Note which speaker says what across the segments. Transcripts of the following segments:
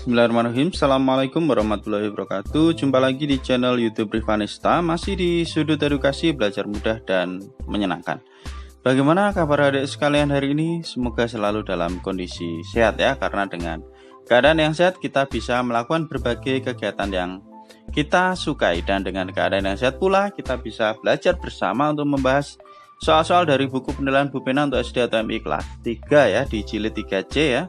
Speaker 1: Bismillahirrahmanirrahim. Assalamualaikum warahmatullahi wabarakatuh. Jumpa lagi di channel YouTube Rivanista, masih di sudut edukasi belajar mudah dan menyenangkan. Bagaimana kabar adik sekalian hari ini? Semoga selalu dalam kondisi sehat ya, karena dengan keadaan yang sehat kita bisa melakukan berbagai kegiatan yang kita sukai, dan dengan keadaan yang sehat pula kita bisa belajar bersama untuk membahas soal-soal dari buku penilaian Bu Pena untuk SD atau MI kelas 3 ya, di jilid 3C ya.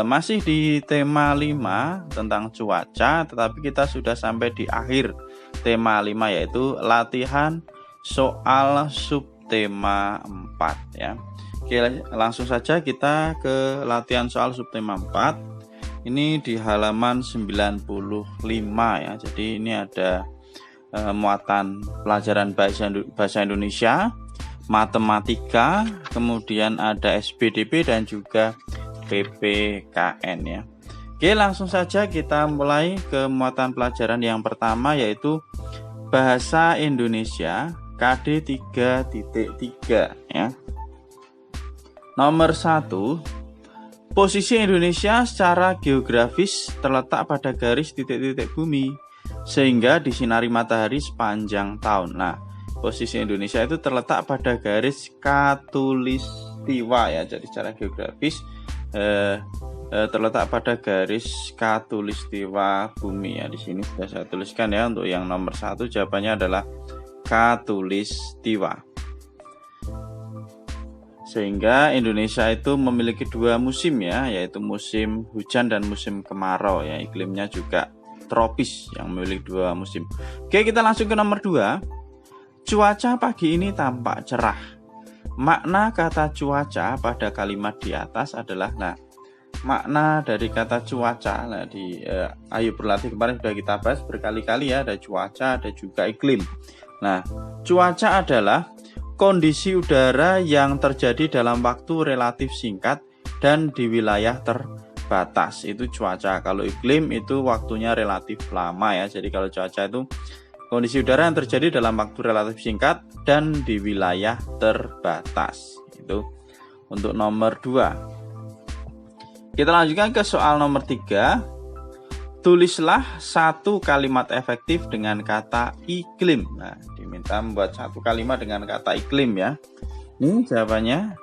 Speaker 1: Masih di tema 5 tentang cuaca, tetapi kita sudah sampai di akhir tema 5, yaitu latihan soal subtema 4 ya. Oke, langsung saja kita ke latihan soal subtema 4. Ini di halaman 95 ya. Jadi ini ada muatan pelajaran bahasa Indonesia, matematika, kemudian ada SPDP dan juga PPKN ya. Oke, langsung saja kita mulai ke muatan pelajaran yang pertama, yaitu Bahasa Indonesia KD 3.3 ya. Nomor 1, posisi Indonesia secara geografis terletak pada garis titik-titik bumi sehingga disinari matahari sepanjang tahun. Nah, posisi Indonesia itu terletak pada garis khatulistiwa ya. Jadi secara geografis terletak pada garis khatulistiwa bumi ya. Di sini sudah saya tuliskan ya. Untuk yang nomor 1 jawabannya adalah khatulistiwa. Sehingga Indonesia itu memiliki 2 musim ya, yaitu musim hujan dan musim kemarau ya. Iklimnya juga tropis yang memiliki 2 musim. Oke, kita langsung ke nomor 2. Cuaca pagi ini tampak cerah. Makna kata cuaca pada kalimat di atas adalah, makna dari kata cuaca, di Ayo Berlatih kemarin sudah kita bahas berkali-kali ya, ada cuaca, ada juga iklim. Nah, cuaca adalah kondisi udara yang terjadi dalam waktu relatif singkat dan di wilayah terbatas, itu cuaca. Kalau iklim itu waktunya relatif lama ya. Jadi kalau cuaca itu kondisi udara yang terjadi dalam waktu relatif singkat dan di wilayah terbatas. Itu untuk nomor 2. Kita lanjutkan ke soal nomor 3. Tulislah satu kalimat efektif dengan kata iklim. Nah, diminta membuat satu kalimat dengan kata iklim ya. Ini jawabannya.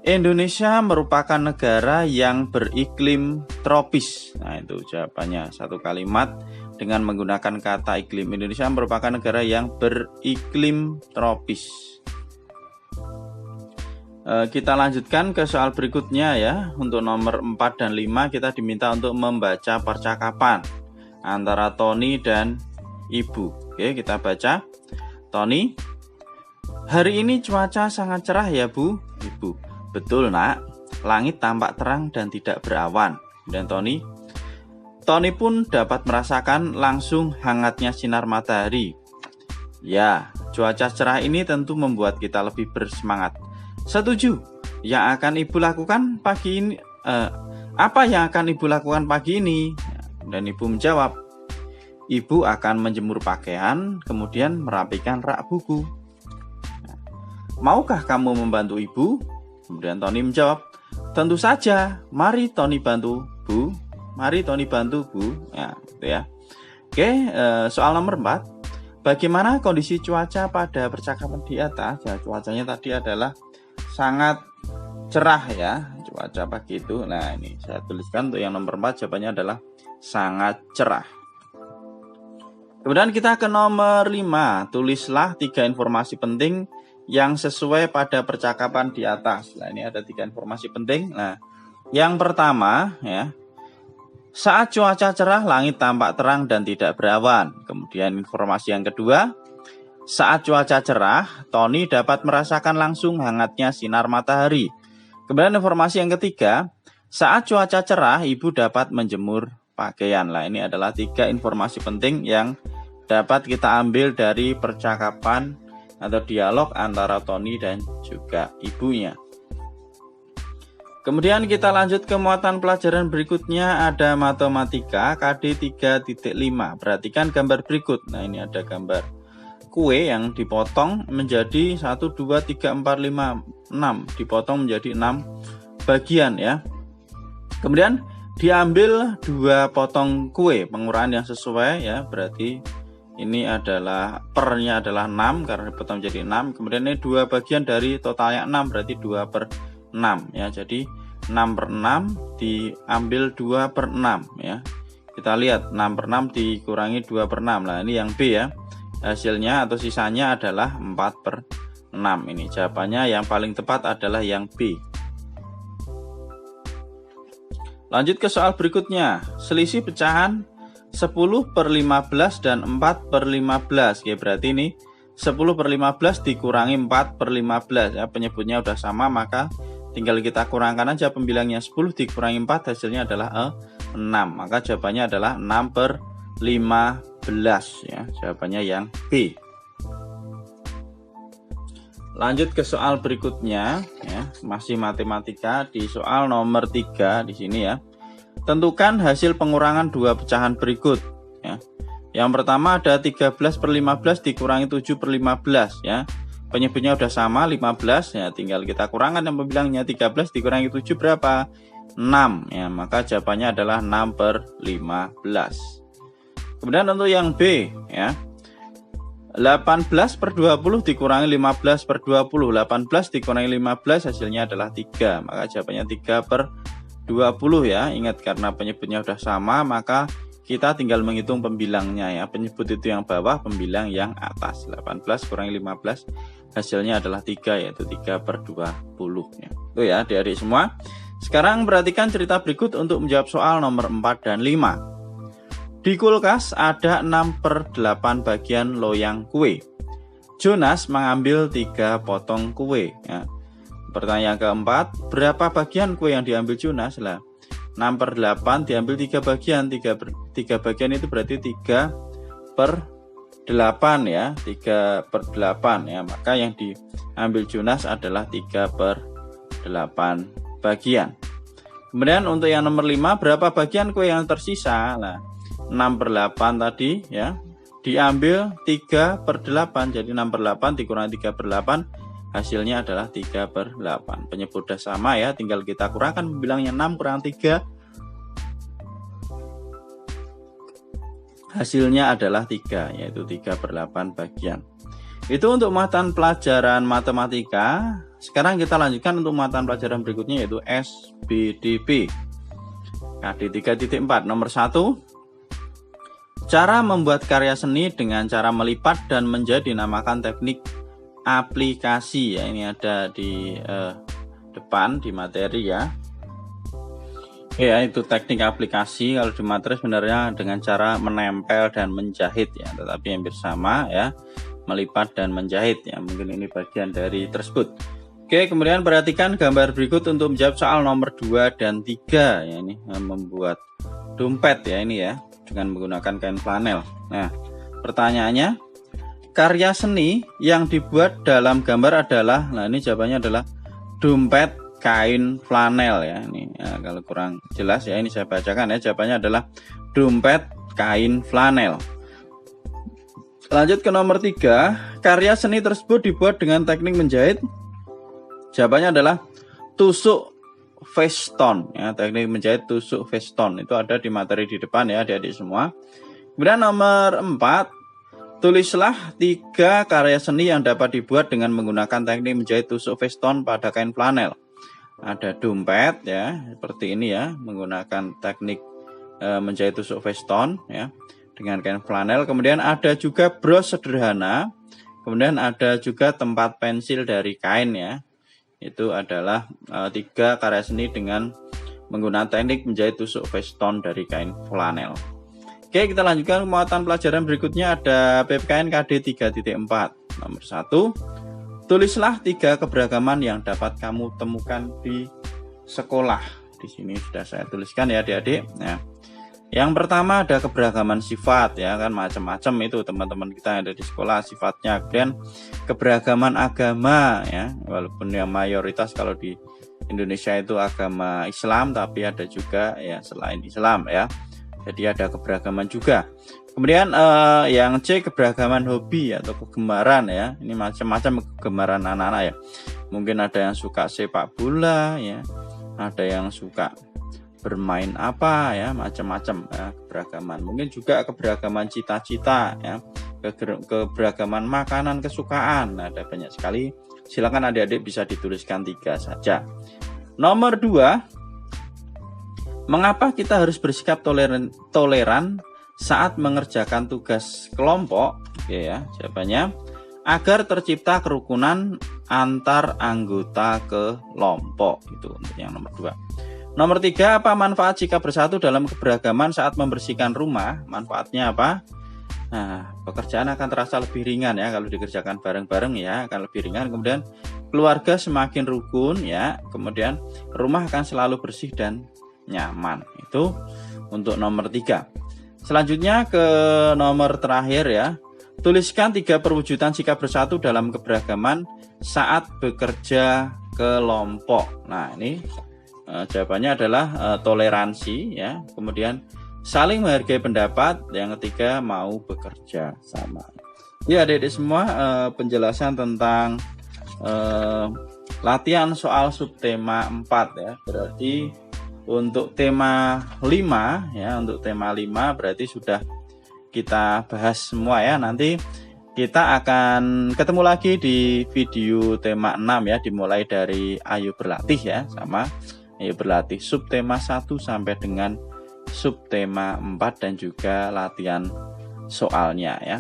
Speaker 1: Indonesia merupakan negara yang beriklim tropis. Nah, itu jawabannya, satu kalimat dengan menggunakan kata iklim. Indonesia merupakan negara yang beriklim tropis. Kita lanjutkan ke soal berikutnya ya. Untuk nomor 4 dan 5 kita diminta untuk membaca percakapan antara Tony dan Ibu. Oke, kita baca. Tony, hari ini cuaca sangat cerah ya Bu. Ibu, betul nak, langit tampak terang dan tidak berawan. Dan Tony pun dapat merasakan langsung hangatnya sinar matahari. Ya, cuaca cerah ini tentu membuat kita lebih bersemangat. Setuju. Yang akan Ibu lakukan pagi ini apa yang akan Ibu lakukan pagi ini? Dan Ibu menjawab, Ibu akan menjemur pakaian, kemudian merapikan rak buku. Maukah kamu membantu Ibu? Kemudian Tony menjawab, tentu saja. Mari Tony bantu Bu. Mari Tony bantu Bu. Ya, gitu ya. Oke, soal nomor 4. Bagaimana kondisi cuaca pada percakapan di atas? Ya, cuacanya tadi adalah sangat cerah ya, cuaca pagi itu. Nah, ini saya tuliskan untuk yang nomor 4 jawabannya adalah sangat cerah. Kemudian kita ke nomor 5. Tulislah 3 informasi penting yang sesuai pada percakapan di atas. Nah, ini ada 3 informasi penting. Nah, yang pertama ya, saat cuaca cerah langit tampak terang dan tidak berawan. Kemudian informasi yang kedua, saat cuaca cerah Tony dapat merasakan langsung hangatnya sinar matahari. Kemudian informasi yang ketiga, saat cuaca cerah Ibu dapat menjemur pakaian. Nah, ini adalah 3 informasi penting yang dapat kita ambil dari percakapan atau dialog antara Tony dan juga ibunya. Kemudian kita lanjut ke muatan pelajaran berikutnya, ada matematika KD 3.5. Perhatikan gambar berikut. Nah, ini ada gambar kue yang dipotong menjadi 1, 2, 3, 4, 5, 6. Dipotong menjadi 6 bagian ya. Kemudian Diambil 2 potong kue, pengurangan yang sesuai ya, berarti ini adalah pernya adalah 6 karena dipotong jadi 6. Kemudian ini 2 bagian dari totalnya 6, berarti 2/6 ya. Jadi 6/6 diambil 2/6 ya. Kita lihat 6/6 dikurangi 2/6. Nah, ini yang B ya. Hasilnya atau sisanya adalah 4/6. Ini jawabannya yang paling tepat adalah yang B. Lanjut ke soal berikutnya. Selisih pecahan 10/15 dan 4/15. Oke, berarti ini 10/15 dikurangi 4/15 ya. Penyebutnya udah sama, maka tinggal kita kurangkan aja pembilangnya. 10 dikurangi 4 hasilnya adalah 6. Maka jawabannya adalah 6/15 ya. Jawabannya yang B. Lanjut ke soal berikutnya ya, masih matematika di soal nomor 3 di sini ya. Tentukan hasil pengurangan 2 pecahan berikut ya. Yang pertama ada 13/15 dikurangi 7/15 ya. Penyebutnya udah sama 15 ya, tinggal kita kurangkan yang pembilangnya. 13 dikurangi 7 berapa? 6 ya, maka jawabannya adalah 6/15. Kemudian untuk yang B ya. 18/20 dikurangi 15/20. 18 dikurangi 15 hasilnya adalah 3. Maka jawabannya 3/20 ya. Ingat karena penyebutnya sudah sama, maka kita tinggal menghitung pembilangnya ya. Penyebut itu yang bawah, pembilang yang atas. 18 kurangi 15 hasilnya adalah 3, yaitu 3/20 ya. Itu ya adik-adik semua. Sekarang perhatikan cerita berikut untuk menjawab soal nomor 4 dan 5. Di kulkas ada 6/8 bagian loyang kue. Jonas mengambil 3 potong kue ya. Pertanyaan keempat, berapa bagian kue yang diambil Jonas? Lah, 6/8 diambil 3 bagian. 3 bagian itu berarti 3/8 ya. 3/8 ya. Maka yang diambil Jonas adalah 3/8 bagian. Kemudian untuk yang nomor 5, berapa bagian kue yang tersisa? Nah, 6/8 tadi ya, diambil 3/8, jadi 6/8 dikurangi 3/8 hasilnya adalah 3/8. Penyebut sudah sama ya, tinggal kita kurangkan pembilangnya. 6 kurang 3 hasilnya adalah 3, yaitu 3/8 bagian. Itu untuk mata pelajaran matematika. Sekarang kita lanjutkan untuk mata pelajaran berikutnya, yaitu SBDP KD 3.4. Nomor 1, cara membuat karya seni dengan cara melipat dan menjadi, dinamakan teknik aplikasi ya. Ini ada di depan di materi ya. Ya, itu teknik aplikasi. Kalau di materi sebenarnya dengan cara menempel dan menjahit ya, tetapi hampir sama ya, melipat dan menjahit ya. Mungkin ini bagian dari tersebut. Oke, kemudian perhatikan gambar berikut untuk menjawab soal nomor 2 dan 3 ya. Ini membuat dompet ya, ini ya, dengan menggunakan kain flanel. Nah, pertanyaannya, karya seni yang dibuat dalam gambar adalah, nah ini jawabannya adalah dompet kain flanel ya. Ini ya, kalau kurang jelas ya, ini saya bacakan ya, jawabannya adalah dompet kain flanel. Lanjut ke nomor 3, karya seni tersebut dibuat dengan teknik menjahit. Jawabannya adalah tusuk Feston ya, teknik menjahit tusuk Feston. Itu ada di materi di depan ya adik-adik semua. Kemudian nomor 4, tulislah 3 karya seni yang dapat dibuat dengan menggunakan teknik menjahit tusuk Feston pada kain flanel. Ada dompet ya, seperti ini ya, menggunakan teknik menjahit tusuk Feston ya dengan kain flanel. Kemudian ada juga bros sederhana. Kemudian ada juga tempat pensil dari kain ya. Itu adalah 3 karya seni dengan menggunakan teknik menjahit tusuk Feston dari kain flanel. Oke, kita lanjutkan muatan pelajaran berikutnya. Ada PPKN KD 3.4. Nomor 1, tulislah 3 keberagaman yang dapat kamu temukan di sekolah. Di sini sudah saya tuliskan ya adik-adik. Nah, yang pertama ada keberagaman sifat ya, kan macam-macam itu teman-teman kita yang ada di sekolah sifatnya. Kemudian keberagaman agama ya, walaupun yang mayoritas kalau di Indonesia itu agama Islam, tapi ada juga ya selain Islam ya. Jadi ada keberagaman juga. Kemudian yang C, keberagaman hobi atau kegemaran ya. Ini macam-macam kegemaran anak-anak ya. Mungkin ada yang suka sepak bola ya, ada yang suka bermain apa ya, macam-macam ya, keberagaman. Mungkin juga keberagaman cita-cita ya, keberagaman makanan kesukaan. Nah, ada banyak sekali. Silakan adik-adik bisa dituliskan 3 saja. Nomor 2, mengapa kita harus bersikap toleran saat mengerjakan tugas kelompok? Oke ya, jawabannya agar tercipta kerukunan antar anggota kelompok. Itu untuk yang nomor 2. Nomor 3, apa manfaat jika bersatu dalam keberagaman saat membersihkan rumah? Manfaatnya apa? Nah, pekerjaan akan terasa lebih ringan ya kalau dikerjakan bareng-bareng ya, akan lebih ringan. Kemudian keluarga semakin rukun ya. Kemudian rumah akan selalu bersih dan nyaman. Itu untuk nomor 3. Selanjutnya ke nomor terakhir ya. Tuliskan 3 perwujudan sikap bersatu dalam keberagaman saat bekerja kelompok. Nah, ini jawabannya adalah toleransi ya. Kemudian saling menghargai pendapat. Yang ketiga, mau bekerja sama. Ya adik-adik semua, penjelasan tentang latihan soal subtema 4 ya. Berarti untuk tema 5 ya, untuk tema 5 berarti sudah kita bahas semua ya. Nanti kita akan ketemu lagi di video tema 6 ya, dimulai dari ayo berlatih ya, sama ayo berlatih subtema 1 sampai dengan subtema 4 dan juga latihan soalnya ya.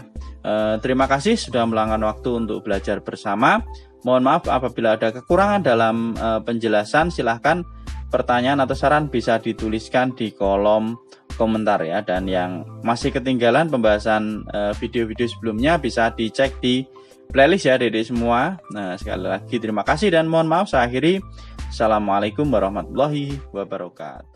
Speaker 1: Terima kasih sudah meluangkan waktu untuk belajar bersama. Mohon maaf apabila ada kekurangan dalam penjelasan. Silahkan pertanyaan atau saran bisa dituliskan di kolom komentar ya. Dan yang masih ketinggalan pembahasan video-video sebelumnya bisa dicek di playlist ya adik-adik semua. Nah, sekali lagi terima kasih dan mohon maaf. Saya akhiri. Assalamualaikum warahmatullahi wabarakatuh.